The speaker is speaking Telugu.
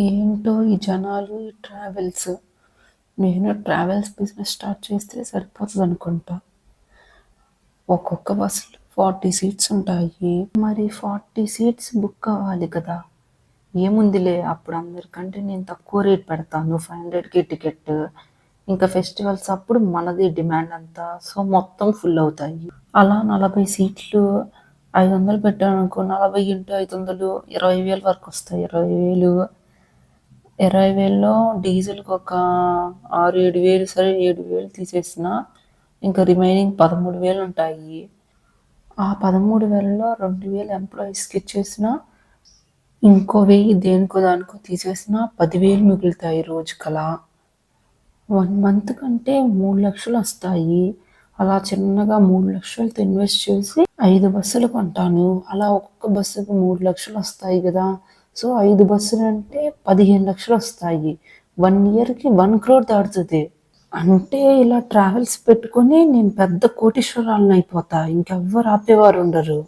ఏంటో ఈ జనాలు ఈ ట్రావెల్స్. నేను ట్రావెల్స్ బిజినెస్ స్టార్ట్ చేస్తే సరిపోతుంది అనుకుంటా. ఒక్కొక్క బస్సులో 40 సీట్స్ ఉంటాయి. మరి 40 సీట్స్ బుక్ అవ్వాలి కదా. ఏముందిలే, అప్పుడు అందరికంటే నేను తక్కువ రేట్ పెడతాను, 500కి టికెట్. ఇంకా ఫెస్టివల్స్ అప్పుడు మనది డిమాండ్ అంతా, సో మొత్తం ఫుల్ అవుతాయి. అలా 40 సీట్లు 500 పెట్టాను అనుకో, 40 ఇంటూ 500 20,000 వరకు వస్తాయి. 20,000లో డీజిల్కి ఒక 6-7 వేలు, సరే 7,000 తీసేసిన, ఇంకా రిమైనింగ్ 13,000 ఉంటాయి. ఆ 13,000లో 2,000 ఎంప్లాయీస్కి ఇచ్చేసిన, ఇంకో 1,000 దేనికో దానికో తీసేసిన 10,000 మిగులుతాయి రోజుకలా. 1 మంత్ కంటే 3 లక్షలు వస్తాయి. అలా చిన్నగా 3 లక్షలతో ఇన్వెస్ట్ చేసి 5 బస్సులు కొంటాను. అలా ఒక్కొక్క బస్సుకు 3 లక్షలు వస్తాయి కదా. సో 5 బస్సులు అంటే 15 లక్షలు వస్తాయి. 1 ఇయర్కి 1 crore దాటుతుంది. అంటే ఇలా ట్రావెల్స్ పెట్టుకొని నేను పెద్ద కోటీశ్వరాలను అయిపోతా, ఇంకెవ్వరు ఆపేవారు ఉండరు.